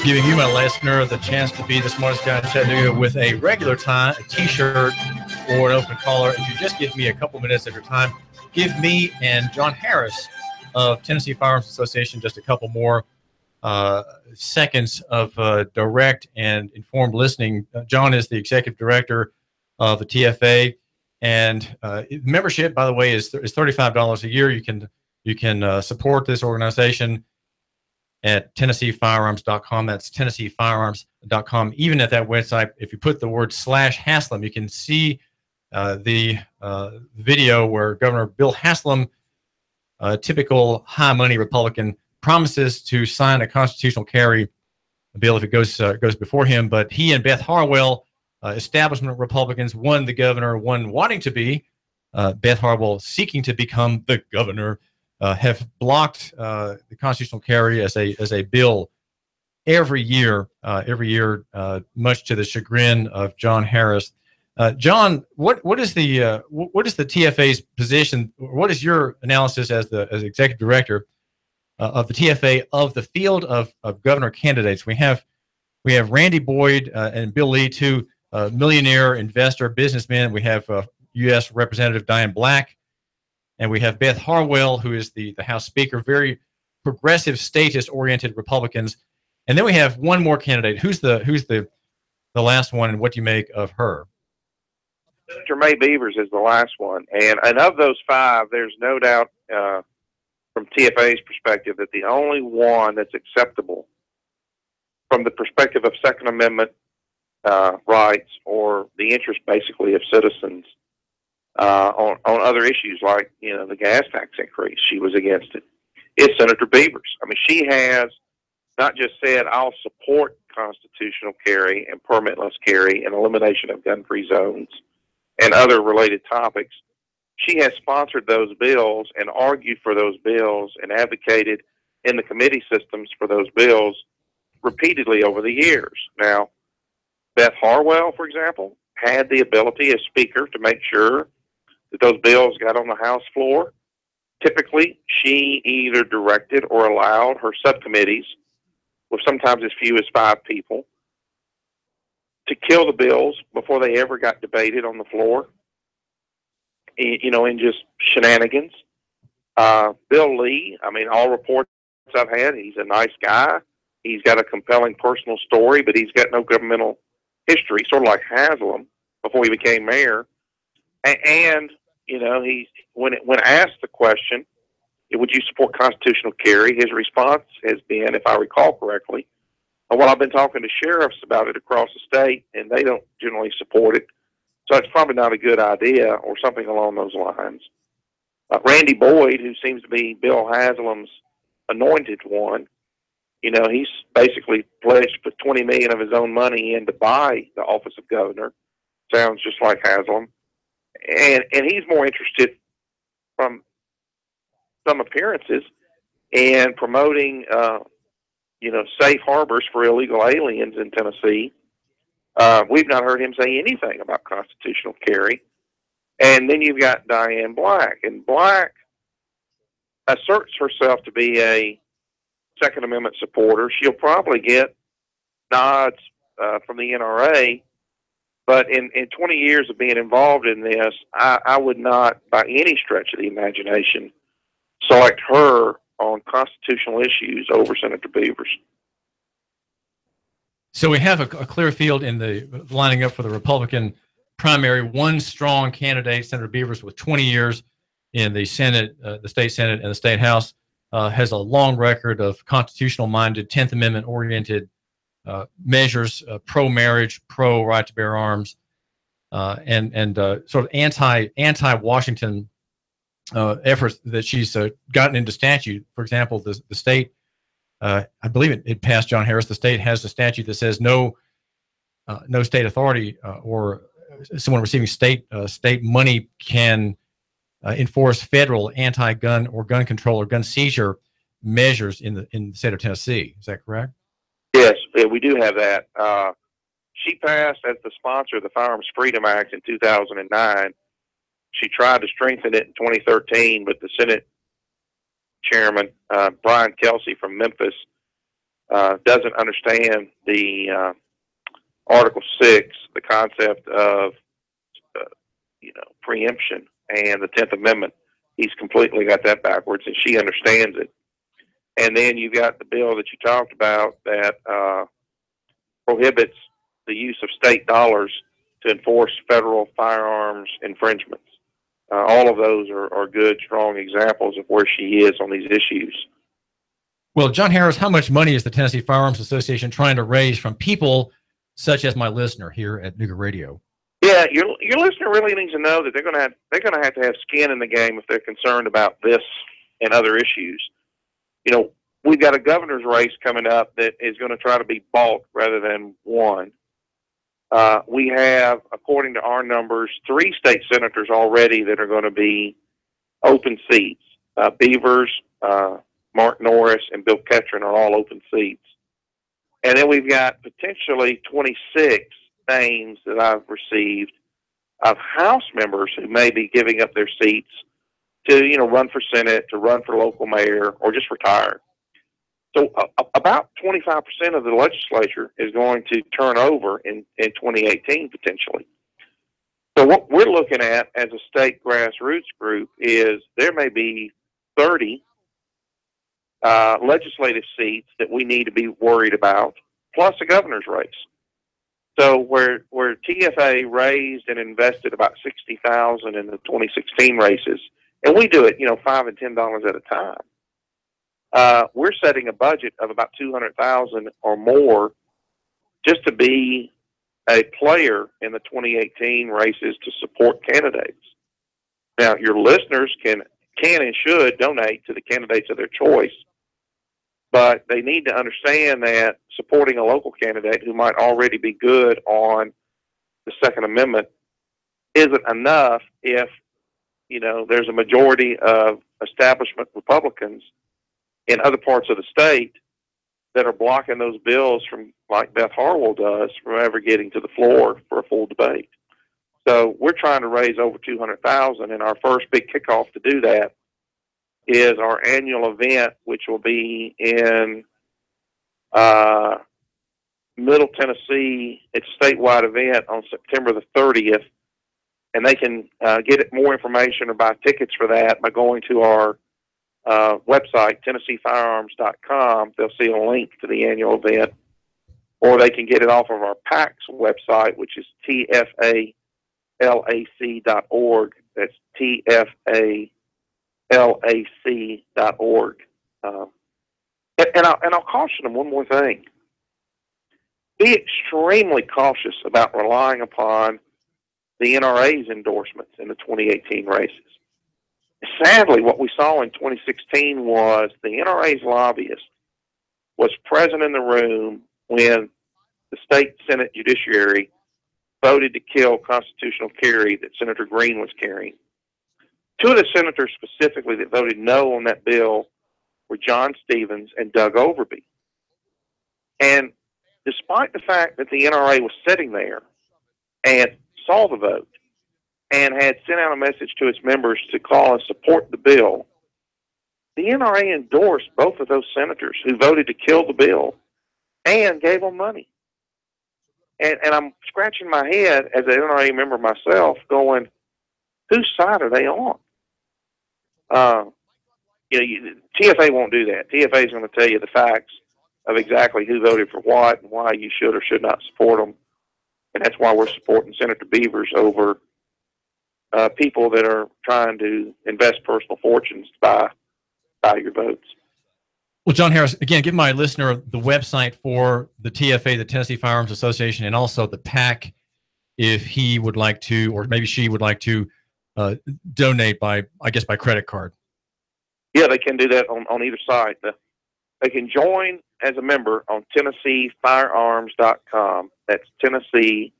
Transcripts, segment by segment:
giving you, my listener, the chance to be the smartest guy in Chattanooga with a regular tie, a T-shirt, or an open collar. If you just give me a couple minutes of your time, give me and John Harris of Tennessee Firearms Association just a couple more seconds of direct and informed listening. John is the executive director of the TFA, and membership, by the way, is $35 a year. You can support this organization at TennesseeFirearms.com. That's TennesseeFirearms.com. Even at that website, if you put the word /Haslam, you can see the video where Governor Bill Haslam, a typical high money Republican, promises to sign a constitutional carry bill if it goes before him. But he and Beth Harwell, establishment Republicans, one the governor, one wanting to be, Beth Harwell seeking to become the governor, have blocked the constitutional carry as a bill every year, much to the chagrin of John Harris. John, what is the TFA's position? What is your analysis as executive director of the TFA of the field of governor candidates? We have Randy Boyd and Bill Lee, two millionaire investor businessmen. We have U.S. Representative Diane Black. And we have Beth Harwell, who is the House Speaker, very progressive, statist-oriented Republicans. And then we have one more candidate. Who's the last one, and what do you make of her? Senator May Beavers is the last one. And of those five, there's no doubt from TFA's perspective that the only one that's acceptable from the perspective of Second Amendment rights or the interest, basically, of citizens on other issues like, the gas tax increase. She was against it. It's Senator Beavers. I mean, she has not just said, I'll support constitutional carry and permitless carry and elimination of gun-free zones and other related topics. She has sponsored those bills and argued for those bills and advocated in the committee systems for those bills repeatedly over the years. Now, Beth Harwell, for example, had the ability as Speaker to make sure that those bills got on the House floor. Typically, she either directed or allowed her subcommittees, with sometimes as few as 5 people, to kill the bills before they ever got debated on the floor, in just shenanigans. Bill Lee, I mean, all reports I've had, he's a nice guy. He's got a compelling personal story, but he's got no governmental history, sort of like Haslam before he became mayor. And he's when asked the question, would you support constitutional carry, his response has been, if I recall correctly, well, I've been talking to sheriffs about it across the state, and they don't generally support it, so it's probably not a good idea, or something along those lines. Randy Boyd, who seems to be Bill Haslam's anointed one, he's basically pledged to put $20 million of his own money in to buy the office of governor. Sounds just like Haslam. And he's more interested, from some appearances, in promoting, safe harbors for illegal aliens in Tennessee. We've not heard him say anything about constitutional carry. And then you've got Diane Black. And Black asserts herself to be a Second Amendment supporter. She'll probably get nods from the NRA. But in 20 years of being involved in this, I would not, by any stretch of the imagination, select her on constitutional issues over Senator Beavers. So we have a clear field in the lining up for the Republican primary. One strong candidate, Senator Beavers, with 20 years in the Senate, the state Senate, and the state House, has a long record of constitutional-minded, 10th Amendment-oriented measures, pro-marriage, pro-right to bear arms, and sort of anti-Washington efforts that she's gotten into statute. For example, the state, I believe it passed John Harris. The state has a statute that says no state authority or someone receiving state money can enforce federal anti-gun or gun control or gun seizure measures in the state of Tennessee. Is that correct? Yes, we do have that. She passed as the sponsor of the Firearms Freedom Act in 2009. She tried to strengthen it in 2013, but the Senate chairman, Brian Kelsey from Memphis, doesn't understand the Article 6, the concept of preemption, and the 10th Amendment. He's completely got that backwards, and she understands it. And then you've got the bill that you talked about that prohibits the use of state dollars to enforce federal firearms infringements. All of those are good, strong examples of where she is on these issues. Well, John Harris, how much money is the Tennessee Firearms Association trying to raise from people such as my listener here at Nooga Radio? Yeah, your listener really needs to know that they're going to have to have skin in the game if they're concerned about this and other issues. We've got a governor's race coming up that is going to try to be bought rather than won. We have, according to our numbers, 3 state senators already that are going to be open seats. Beavers, Mark Norris, and Bill Ketron are all open seats. And then we've got potentially 26 names that I've received of House members who may be giving up their seats to, run for Senate, to run for local mayor, or just retire. So about 25% of the legislature is going to turn over in 2018 potentially. So what we're looking at as a state grassroots group is there may be 30 legislative seats that we need to be worried about, plus a governor's race. So where TFA raised and invested about $60,000 in the 2016 races, and we do it, $5 and $10 at a time. We're setting a budget of about $200,000 or more just to be a player in the 2018 races to support candidates. Now, your listeners can and should donate to the candidates of their choice, but they need to understand that supporting a local candidate who might already be good on the Second Amendment isn't enough if, there's a majority of establishment Republicans in other parts of the state that are blocking those bills from, like Beth Harwell does, from ever getting to the floor for a full debate. So we're trying to raise over $200,000, and our first big kickoff to do that is our annual event, which will be in Middle Tennessee. It's a statewide event on September the 30th, and they can get more information or buy tickets for that by going to our website, TennesseeFirearms.com. They'll see a link to the annual event, or they can get it off of our PAC's website, which is TFALAC.org. That's TFALAC.org. And I'll caution them one more thing. Be extremely cautious about relying upon the NRA's endorsements in the 2018 races. Sadly, what we saw in 2016 was the NRA's lobbyist was present in the room when the state Senate Judiciary voted to kill constitutional carry that Senator Green was carrying. 2 of the senators specifically that voted no on that bill were John Stevens and Doug Overby. And despite the fact that the NRA was sitting there and saw the vote and had sent out a message to its members to call and support the bill, the NRA endorsed both of those senators who voted to kill the bill and gave them money. And I'm scratching my head as an NRA member myself going, whose side are they on? TFA won't do that. TFA is going to tell you the facts of exactly who voted for what and why you should or should not support them. And that's why we're supporting Senator Beavers over people that are trying to invest personal fortunes to buy your votes. Well, John Harris, again, give my listener the website for the TFA, the Tennessee Firearms Association, and also the PAC, if he would like to, or maybe she would like to donate by credit card. Yeah, they can do that on either side. They can join as a member on TennesseeFirearms.com. That's Tennessee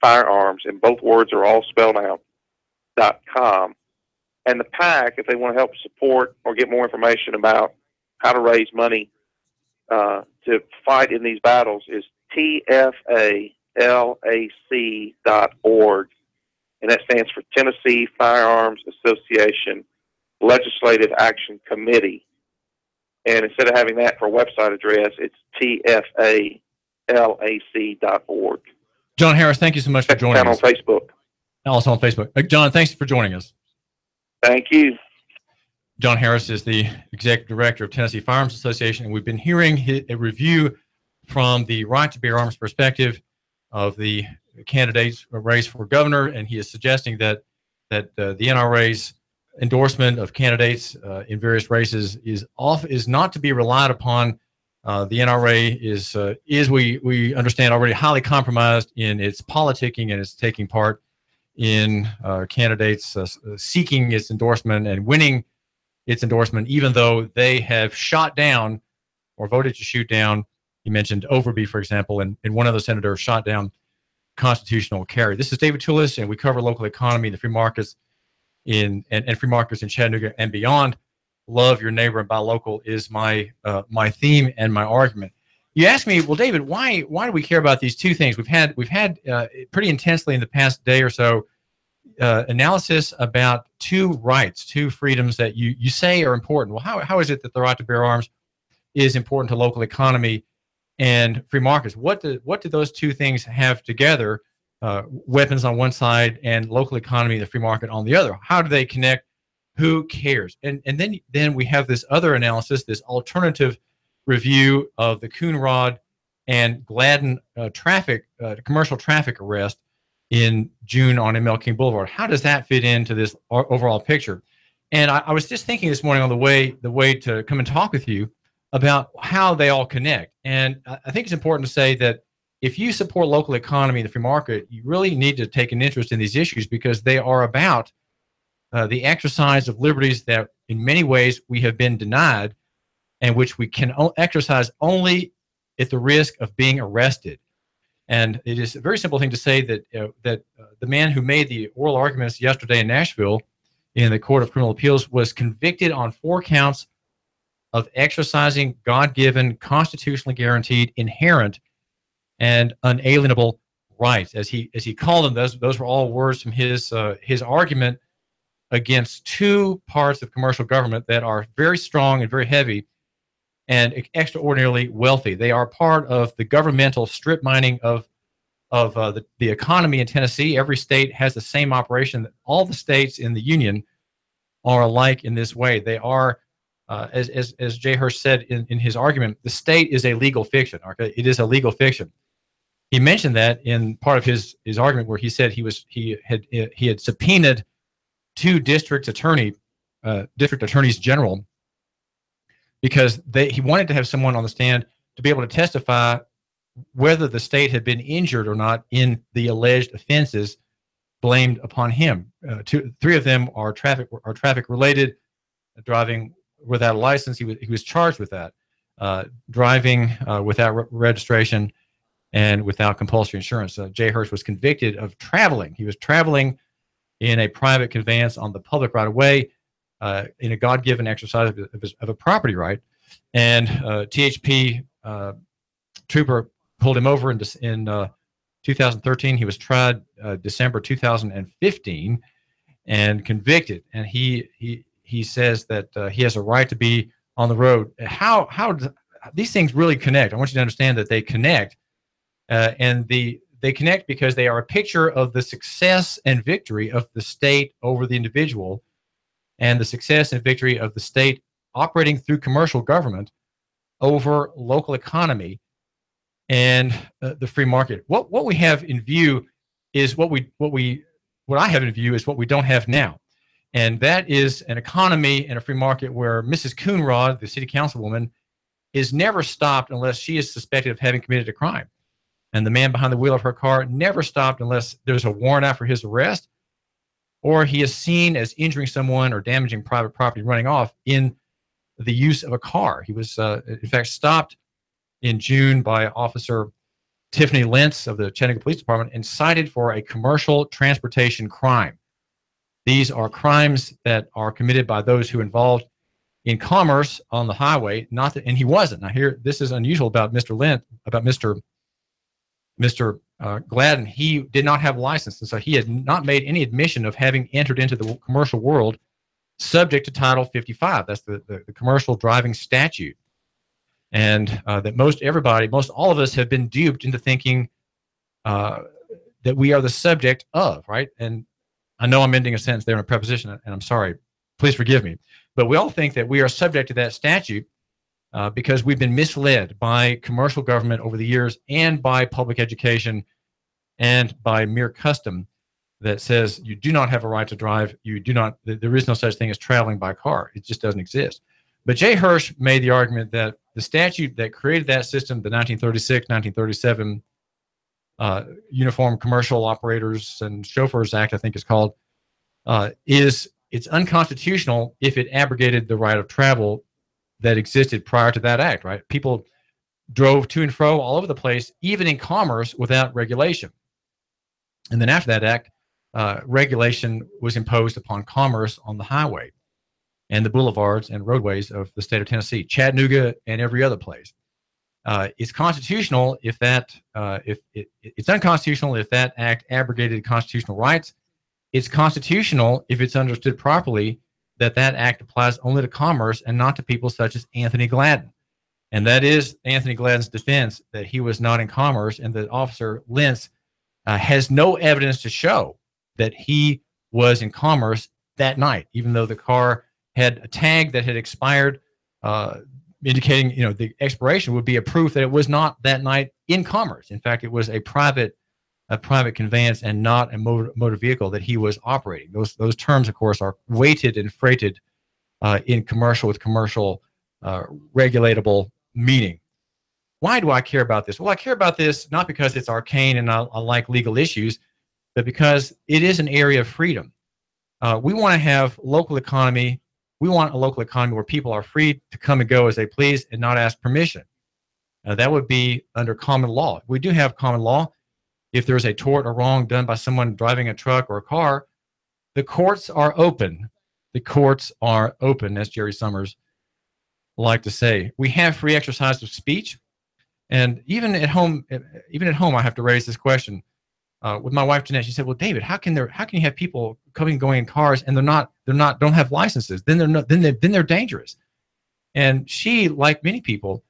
Firearms, and both words are all spelled out, .com. And the PAC, if they want to help support or get more information about how to raise money to fight in these battles, is TFALAC.org. And that stands for Tennessee Firearms Association Legislative Action Committee. And instead of having that for a website address, it's tfalac.org. John Harris, thank you so much for joining us. On Facebook. Also on Facebook. John, thanks for joining us. Thank you. John Harris is the Executive Director of Tennessee Firearms Association, and we've been hearing a review from the right to bear arms perspective of the candidate's race for governor, and he is suggesting that the NRA's endorsement of candidates in various races is not to be relied upon. The NRA is we understand already highly compromised in its politicking and its taking part in candidates seeking its endorsement and winning its endorsement, even though they have shot down or voted to shoot down. He mentioned Overby, for example, and one of the senators shot down constitutional carry. This is David Tulis, and we cover local economy, the free markets and free markets in Chattanooga and beyond. Love your neighbor and buy local is my theme and my argument. You asked me, well, David, why do we care about these two things? We've had pretty intensely in the past day or so analysis about two rights, two freedoms that you say are important. Well, how is it that the right to bear arms is important to local economy and free markets? What do those two things have together? Weapons on one side and local economy, the free market on the other. How do they connect? Who cares? And then we have this other analysis, this alternative review of the Coonrod and Gladden commercial traffic arrest in June on ML King Boulevard. How does that fit into this overall picture? And I was just thinking this morning on the way to come and talk with you about how they all connect. And I think it's important to say that if you support local economy and the free market, you really need to take an interest in these issues because they are about the exercise of liberties that in many ways we have been denied and which we can exercise only at the risk of being arrested. And it is a very simple thing to say that the man who made the oral arguments yesterday in Nashville in the Court of Criminal Appeals was convicted on 4 counts of exercising God-given, constitutionally guaranteed, inherent, and unalienable rights, as he called them. Those were all words from his argument against 2 parts of commercial government that are very strong and very heavy and extraordinarily wealthy. They are part of the governmental strip mining of the economy in Tennessee. Every state has the same operation. All the states in the union are alike in this way. They are, as Jay Hirsch said in his argument, the state is a legal fiction. Okay, it is a legal fiction. He mentioned that in part of his argument where he said he had subpoenaed 2 district attorneys general because he wanted to have someone on the stand to be able to testify whether the state had been injured or not in the alleged offenses blamed upon him. 3 of them are traffic related. Driving without a license, he was charged with that. Driving without registration and without compulsory insurance. Jay Hirsch was convicted of traveling. He was traveling in a private conveyance on the public right of way in a God-given exercise of a property right. And THP trooper pulled him over in 2013. He was tried December 2015 and convicted. And he says that he has a right to be on the road. How these things really connect? I want you to understand that they connect. They connect because they are a picture of the success and victory of the state over the individual and the success and victory of the state operating through commercial government over local economy and the free market. What we have in view is what I have in view is what we don't have now. And that is an economy and a free market where Mrs. Coonrod, the city councilwoman, is never stopped unless she is suspected of having committed a crime. And the man behind the wheel of her car never stopped unless there's a warrant out for his arrest or he is seen as injuring someone or damaging private property running off in the use of a car. He was, in fact, stopped in June by Officer Tiffany Lentz of the Chattanooga Police Department and cited for a commercial transportation crime. These are crimes that are committed by those who are involved in commerce on the highway, and he wasn't. Now here, this is unusual about Mr. Lentz, about Mr. Gladden. He did not have a license, and so he had not made any admission of having entered into the commercial world subject to Title 55. That's the commercial driving statute. And that most all of us have been duped into thinking that we are the subject of, right? And I know I'm ending a sentence there in a preposition, and I'm sorry. Please forgive me. But we all think that we are subject to that statute because we've been misled by commercial government over the years and by public education and by mere custom that says you do not have a right to drive. You do not. There is no such thing as traveling by car. It just doesn't exist. But Jay Hirsch made the argument that the statute that created that system, the 1936, 1937 Uniform Commercial Operators and Chauffeurs Act, I think it's called, it's unconstitutional if it abrogated the right of travel that existed prior to that act, right? People drove to and fro all over the place, even in commerce, without regulation. And then after that act, regulation was imposed upon commerce on the highway and the boulevards and roadways of the state of Tennessee, Chattanooga, and every other place. It's constitutional if it's unconstitutional if that act abrogated constitutional rights. It's constitutional if it's understood properly that that act applies only to commerce and not to people such as Anthony Gladden. And that is Anthony Gladden's defense that he was not in commerce, and that Officer Lentz has no evidence to show that he was in commerce that night, even though the car had a tag that had expired, indicating, the expiration would be a proof that it was not that night in commerce. In fact, it was a private conveyance and not a motor vehicle that he was operating. Those terms, of course, are weighted and freighted in commercial with commercial regulatable meaning. Why do I care about this? Well, I care about this not because it's arcane and I like legal issues, but because it is an area of freedom. We want to have local economy. We want a local economy where people are free to come and go as they please and not ask permission. That would be under common law. We do have common law. If there's a tort or wrong done by someone driving a truck or a car, the courts are open. The courts are open, as Jerry Summers liked to say. We have free exercise of speech. And even at home, I have to raise this question with my wife Jeanette. She said, "Well, David, how can you have people coming and going in cars and don't have licenses? Then they're dangerous." And she, like many people,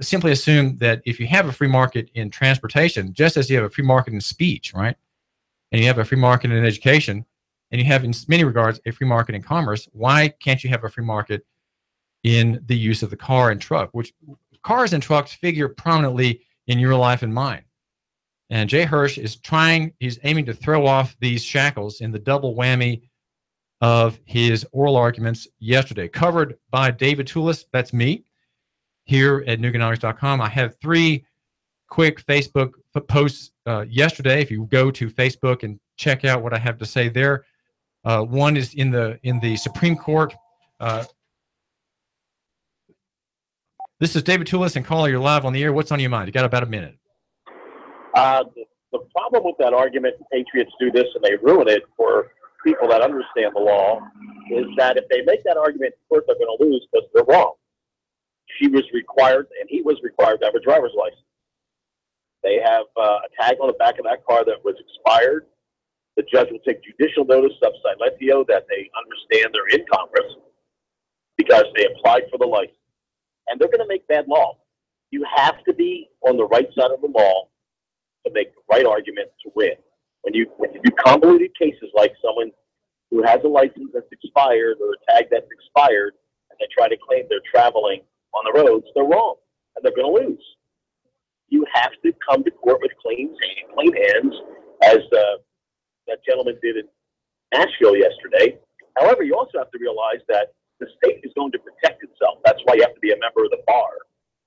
simply assume that if you have a free market in transportation, just as you have a free market in speech, right, and you have a free market in education, and you have in many regards a free market in commerce, why can't you have a free market in the use of the car and truck, which cars and trucks figure prominently in your life and mine? And Jay Hirsch he's aiming to throw off these shackles in the double whammy of his oral arguments yesterday, covered by David Tulis, that's me, here at Nooganomics.com. I have 3 quick Facebook posts yesterday. If you go to Facebook and check out what I have to say there, one is in the Supreme Court. This is David Tulis and caller. You're live on the air. What's on your mind? You got about a minute. The problem with that argument, Patriots do this and they ruin it for people that understand the law, is that if they make that argument, of course they're going to lose because they're wrong. She was required, and he was required to have a driver's license. They have a tag on the back of that car that was expired. The judge will take judicial notice sub silentio that they understand they're in Congress because they applied for the license. And they're going to make bad law. You have to be on the right side of the law to make the right argument to win. When you do convoluted cases like someone who has a license that's expired or a tag that's expired, and they try to claim they're traveling on the roads, they're wrong, and they're going to lose. You have to come to court with clean hands, as that gentleman did in Nashville yesterday. However, you also have to realize that the state is going to protect itself. That's why you have to be a member of the bar.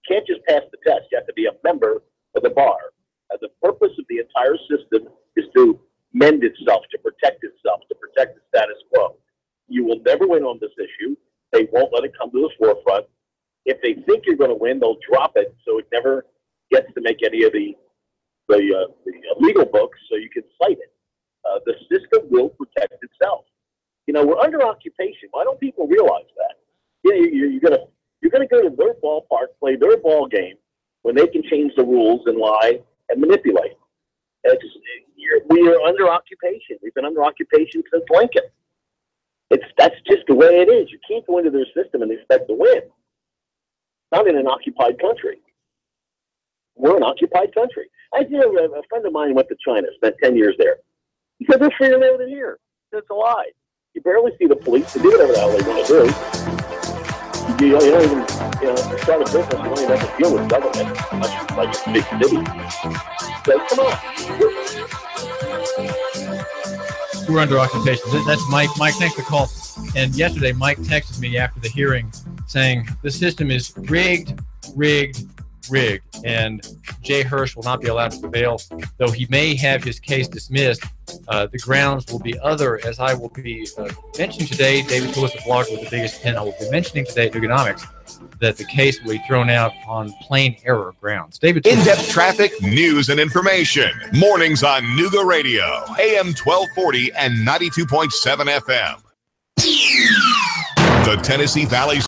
You can't just pass the test. You have to be a member of the bar. The purpose of the entire system is to mend itself, to protect itself, to protect the status quo. You will never win on this issue. They won't let it come to the forefront. If they think you're going to win, they'll drop it so it never gets to make any of the legal books, so you can cite it. The system will protect itself. We're under occupation. Why don't people realize that? You're gonna go to their ballpark, play their ball game when they can change the rules and lie and manipulate. We are under occupation. We've been under occupation since Lincoln. That's just the way it is. You can't go into their system and expect to win. Not in an occupied country. We're an occupied country. A friend of mine went to China, spent 10 years there. He said, they're freer than here. That's a lie. You barely see the police. They do whatever the hell they want to do. You don't even, start a business, you don't even have to deal with government, much like a big city. So, come on. We're under occupation. That's Mike. Mike, thanks for the call. And yesterday, Mike texted me after the hearing saying the system is rigged. And Jay Hirsch will not be allowed to prevail, though he may have his case dismissed. The grounds will be other, as I will be mentioning today. David Tulis, the blogger with the biggest pen, I will be mentioning today at Nooganomics that the case will be thrown out on plain error grounds. David Tulis. In-depth traffic, news, and information. Mornings on Nooga Radio, AM 1240 and 92.7 FM. The Tennessee Valley's